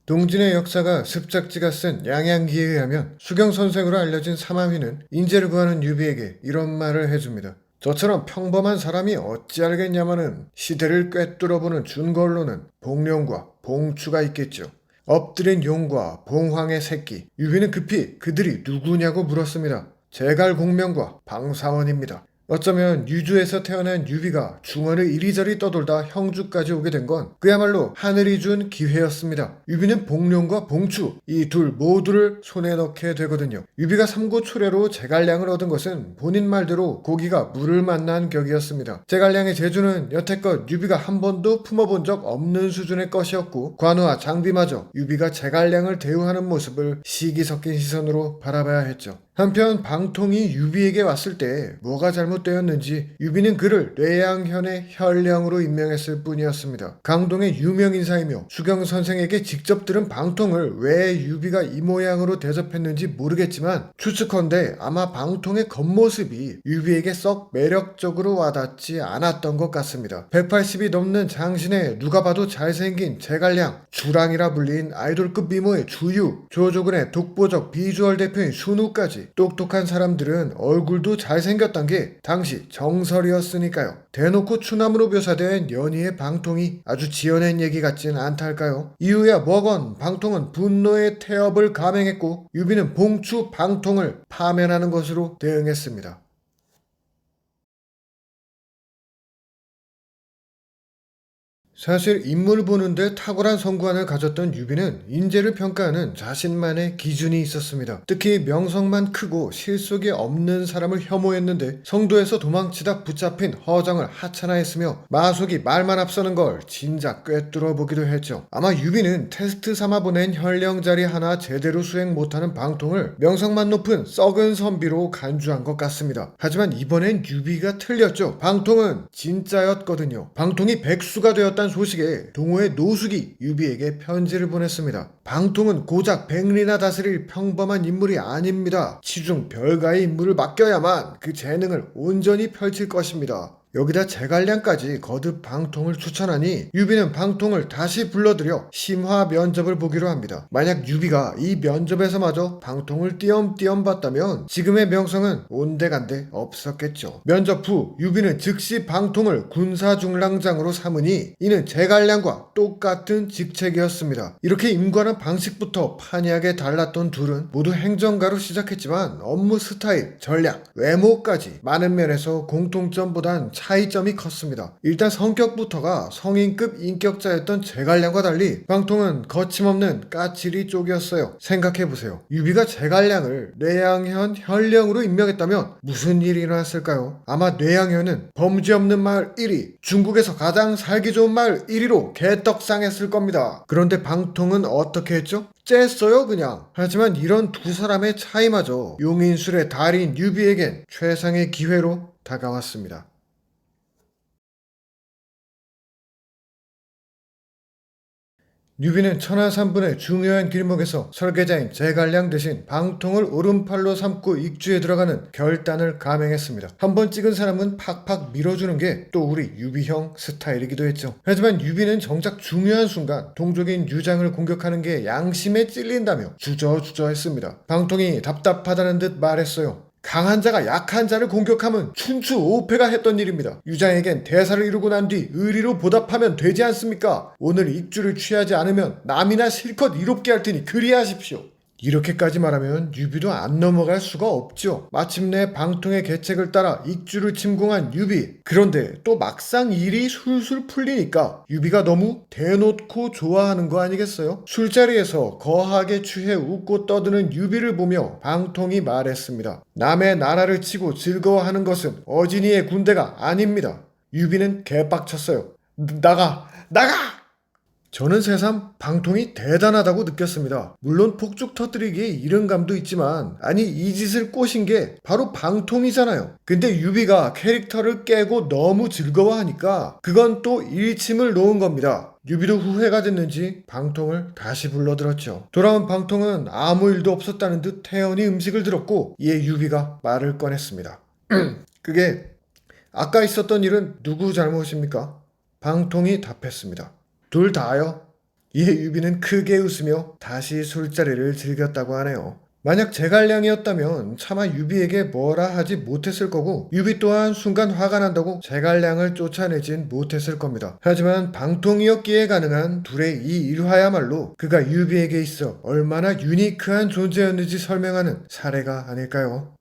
동진의 역사가 습작지가 쓴 양양기에 의하면 수경선생으로 알려진 사마휘는 인재를 구하는 유비에게 이런 말을 해줍니다. 저처럼 평범한 사람이 어찌 알겠냐마는 시대를 꿰뚫어보는 준걸로는 봉룡과 봉추가 있겠죠. 엎드린 용과 봉황의 새끼. 유비는 급히 그들이 누구냐고 물었습니다. 제갈공명과 방사원입니다. 어쩌면 유주에서 태어난 유비가 중원을 이리저리 떠돌다 형주까지 오게 된 건 그야말로 하늘이 준 기회였습니다. 유비는 봉룡과 봉추 이 둘 모두를 손에 넣게 되거든요. 유비가 삼고초래로 제갈량을 얻은 것은 본인 말대로 고기가 물을 만난 격이었습니다. 제갈량의 재주는 여태껏 유비가 한 번도 품어본 적 없는 수준의 것이었고 관우와 장비마저 유비가 제갈량을 대우하는 모습을 시기 섞인 시선으로 바라봐야 했죠. 한편 방통이 유비에게 왔을 때 뭐가 잘못되었는지 유비는 그를 뇌양현의 혈령으로 임명했을 뿐이었습니다. 강동의 유명 인사이며 수경 선생에게 직접 들은 방통을 왜 유비가 이 모양으로 대접했는지 모르겠지만 추측컨대 아마 방통의 겉모습이 유비에게 썩 매력적으로 와닿지 않았던 것 같습니다. 180이 넘는 장신에 누가 봐도 잘생긴 제갈량, 주랑이라 불린 아이돌급 미모의 주유, 조조근의 독보적 비주얼 대표인 순우까지 똑똑한 사람들은 얼굴도 잘생겼단 게 당시 정설이었으니까요. 대놓고 추남으로 묘사된 연희의 방통이 아주 지어낸 얘기 같진 않달까요? 이유야 뭐건 방통은 분노의 태엽을 감행했고 유비는 봉추 방통을 파면하는 것으로 대응했습니다. 사실 인물을 보는데 탁월한 성관을 가졌던 유비는 인재를 평가하는 자신만의 기준이 있었습니다. 특히 명성만 크고 실속이 없는 사람을 혐오했는데 성도에서 도망치다 붙잡힌 허정을 하찮아했으며 마속이 말만 앞서는 걸 진작 꿰뚫어 보기도 했죠. 아마 유비는 테스트 삼아 보낸 현령자리 하나 제대로 수행 못하는 방통을 명성만 높은 썩은 선비로 간주한 것 같습니다. 하지만 이번엔 유비가 틀렸죠. 방통은 진짜였거든요. 방통이 백수가 되었다는 소식에 동호회 노숙이 유비에게 편지를 보냈습니다. 방통은 고작 백리나 다스릴 평범한 인물이 아닙니다. 치중 별가의 임무를 맡겨야만 그 재능을 온전히 펼칠 것입니다. 여기다 제갈량까지 거듭 방통을 추천하니 유비는 방통을 다시 불러들여 심화 면접을 보기로 합니다. 만약 유비가 이 면접에서마저 방통을 띄엄띄엄 봤다면 지금의 명성은 온데간데 없었겠죠. 면접 후 유비는 즉시 방통을 군사중랑장으로 삼으니 이는 제갈량과 똑같은 직책이었습니다. 이렇게 임관한 방식부터 판이하게 달랐던 둘은 모두 행정가로 시작했지만 업무 스타일, 전략, 외모까지 많은 면에서 공통점보단 차이점이 컸습니다. 일단 성격부터가 성인급 인격자였던 제갈량과 달리 방통은 거침없는 까칠이 쪽이었어요. 생각해보세요. 유비가 제갈량을 뇌양현 현령으로 임명했다면 무슨 일이 일어났을까요? 아마 뇌양현은 범죄 없는 마을 1위, 중국에서 가장 살기 좋은 마을 1위로 개떡상했을 겁니다. 그런데 방통은 어떻게 했죠? 쬐어요 그냥. 하지만 이런 두 사람의 차이마저 용인술의 달인 유비에겐 최상의 기회로 다가왔습니다. 유비는 천하삼분의 중요한 길목에서 설계자인 제갈량 대신 방통을 오른팔로 삼고 익주에 들어가는 결단을 감행했습니다. 한번 찍은 사람은 팍팍 밀어주는 게 또 우리 유비형 스타일이기도 했죠. 하지만 유비는 정작 중요한 순간 동족인 유장을 공격하는 게 양심에 찔린다며 주저주저했습니다. 방통이 답답하다는 듯 말했어요. 강한 자가 약한 자를 공격하면 춘추오패가 했던 일입니다. 유장에겐 대사를 이루고 난 뒤 의리로 보답하면 되지 않습니까? 오늘 익주를 취하지 않으면 남이나 실컷 이롭게 할 테니 그리하십시오. 이렇게까지 말하면 유비도 안 넘어갈 수가 없죠. 마침내 방통의 계책을 따라 익주를 침공한 유비. 그런데 또 막상 일이 술술 풀리니까 유비가 너무 대놓고 좋아하는 거 아니겠어요? 술자리에서 거하게 취해 웃고 떠드는 유비를 보며 방통이 말했습니다. 남의 나라를 치고 즐거워하는 것은 어진이의 군대가 아닙니다. 유비는 개빡쳤어요. 나가! 저는 새삼 방통이 대단하다고 느꼈습니다. 물론 폭죽 터뜨리기에 이른감도 있지만 아니 이 짓을 꼬신 게 바로 방통이잖아요. 근데 유비가 캐릭터를 깨고 너무 즐거워하니까 그건 또 일침을 놓은 겁니다. 유비도 후회가 됐는지 방통을 다시 불러들었죠. 돌아온 방통은 아무 일도 없었다는 듯 태연히 음식을 들었고 이에 유비가 말을 꺼냈습니다. 그게 아까 있었던 일은 누구 잘못입니까? 방통이 답했습니다. 둘 다요. 이에 유비는 크게 웃으며 다시 술자리를 즐겼다고 하네요. 만약 제갈량이었다면 차마 유비에게 뭐라 하지 못했을 거고 유비 또한 순간 화가 난다고 제갈량을 쫓아내진 못했을 겁니다. 하지만 방통이었기에 가능한 둘의 이 일화야말로 그가 유비에게 있어 얼마나 유니크한 존재였는지 설명하는 사례가 아닐까요?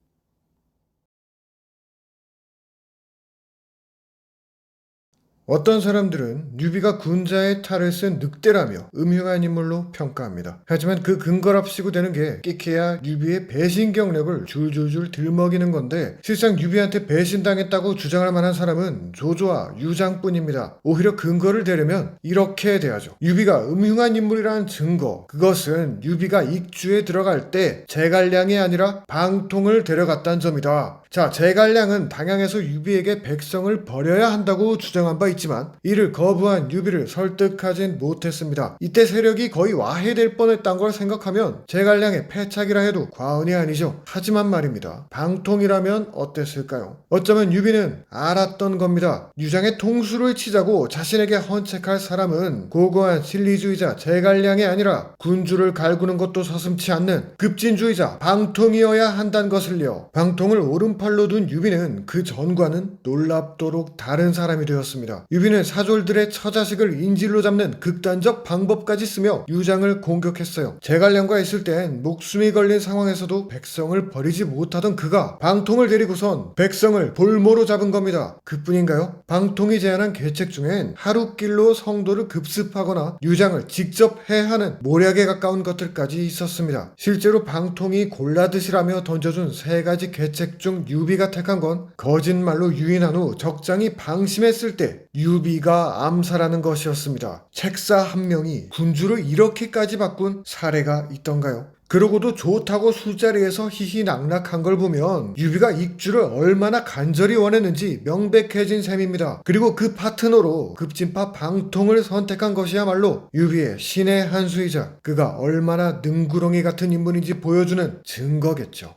어떤 사람들은 유비가 군자의 탈을 쓴 늑대라며 음흉한 인물로 평가합니다. 하지만 그 근거랍시고 되는 게 끼케야 유비의 배신 경력을 줄줄줄 들먹이는 건데 실상 유비한테 배신당했다고 주장할 만한 사람은 조조와 유장뿐입니다. 오히려 근거를 대려면 이렇게 돼야죠. 유비가 음흉한 인물이라는 증거, 그것은 유비가 익주에 들어갈 때 제갈량이 아니라 방통을 데려갔다는 점이다. 자, 제갈량은 당양에서 유비에게 백성을 버려야 한다고 주장한 바 있지만 이를 거부한 유비를 설득하진 못했습니다. 이때 세력이 거의 와해될 뻔했단 걸 생각하면 제갈량의 패착이라 해도 과언이 아니죠. 하지만 말입니다. 방통이라면 어땠을까요? 어쩌면 유비는 알았던 겁니다. 유장의 통수를 치자고 자신에게 헌책할 사람은 고고한 진리주의자 제갈량이 아니라 군주를 갈구는 것도 서슴지 않는 급진주의자 방통이어야 한다는 것을요. 방통을 오른팔로 둔 유비는 그 전과는 놀랍도록 다른 사람이 되었습니다. 유비는 사졸들의 처자식을 인질로 잡는 극단적 방법까지 쓰며 유장을 공격했어요. 제갈량과 있을 땐 목숨이 걸린 상황에서도 백성을 버리지 못하던 그가 방통을 데리고선 백성을 볼모로 잡은 겁니다. 그뿐인가요? 방통이 제안한 계책 중엔 하룻길로 성도를 급습하거나 유장을 직접 해하는 모략에 가까운 것들까지 있었습니다. 실제로 방통이 골라드시라며 던져준 세 가지 계책 중 유비가 택한 건 거짓말로 유인한 후 적장이 방심했을 때 유비가 암살하는 것이었습니다. 책사 한 명이 군주를 이렇게까지 바꾼 사례가 있던가요? 그러고도 좋다고 술자리에서 희희낙낙한 걸 보면 유비가 익주를 얼마나 간절히 원했는지 명백해진 셈입니다. 그리고 그 파트너로 급진파 방통을 선택한 것이야말로 유비의 신의 한 수이자 그가 얼마나 능구렁이 같은 인물인지 보여주는 증거겠죠.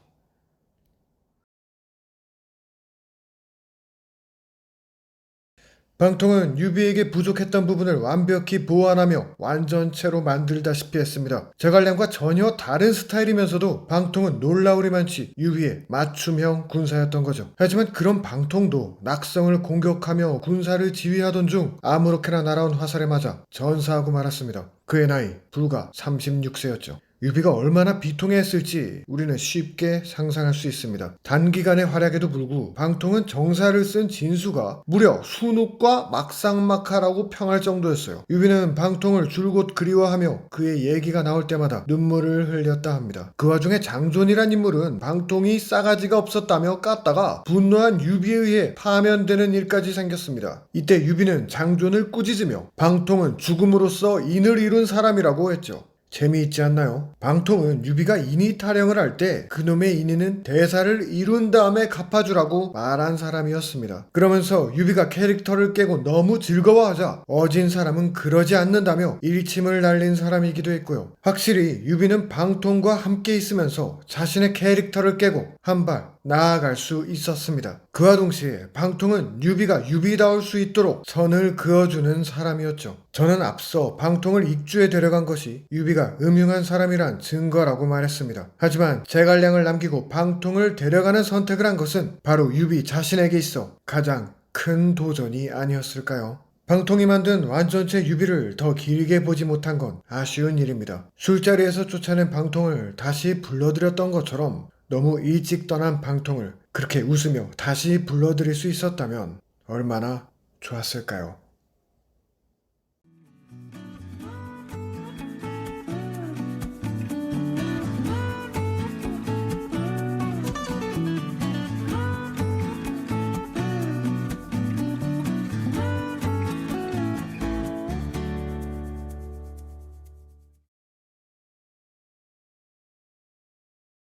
방통은 유비에게 부족했던 부분을 완벽히 보완하며 완전체로 만들다시피 했습니다. 제갈량과 전혀 다른 스타일이면서도 방통은 놀라우리만치 유비의 맞춤형 군사였던 거죠. 하지만 그런 방통도 낙성을 공격하며 군사를 지휘하던 중 아무렇게나 날아온 화살에 맞아 전사하고 말았습니다. 그의 나이 불과 36세였죠. 유비가 얼마나 비통해했을지 우리는 쉽게 상상할 수 있습니다. 단기간의 활약에도 불구 방통은 정사를 쓴 진수가 무려 순욱과 막상막하라고 평할 정도였어요. 유비는 방통을 줄곧 그리워하며 그의 얘기가 나올 때마다 눈물을 흘렸다 합니다. 그 와중에 장존이란 인물은 방통이 싸가지가 없었다며 깠다가 분노한 유비에 의해 파면되는 일까지 생겼습니다. 이때 유비는 장존을 꾸짖으며 방통은 죽음으로써 인을 이룬 사람이라고 했죠. 재미있지 않나요? 방통은 유비가 인이 타령을 할 때 그놈의 인의는 대사를 이룬 다음에 갚아주라고 말한 사람이었습니다. 그러면서 유비가 캐릭터를 깨고 너무 즐거워하자 어진 사람은 그러지 않는다며 일침을 날린 사람이기도 했고요. 확실히 유비는 방통과 함께 있으면서 자신의 캐릭터를 깨고 한 발 나아갈 수 있었습니다. 그와 동시에 방통은 유비가 유비다울 수 있도록 선을 그어주는 사람이었죠. 저는 앞서 방통을 익주에 데려간 것이 유비가 음흉한 사람이란 증거라고 말했습니다. 하지만 제갈량을 남기고 방통을 데려가는 선택을 한 것은 바로 유비 자신에게 있어 가장 큰 도전이 아니었을까요? 방통이 만든 완전체 유비를 더 길게 보지 못한 건 아쉬운 일입니다. 술자리에서 쫓아낸 방통을 다시 불러들였던 것처럼 너무 일찍 떠난 방통을 그렇게 웃으며 다시 불러들일 수 있었다면 얼마나 좋았을까요?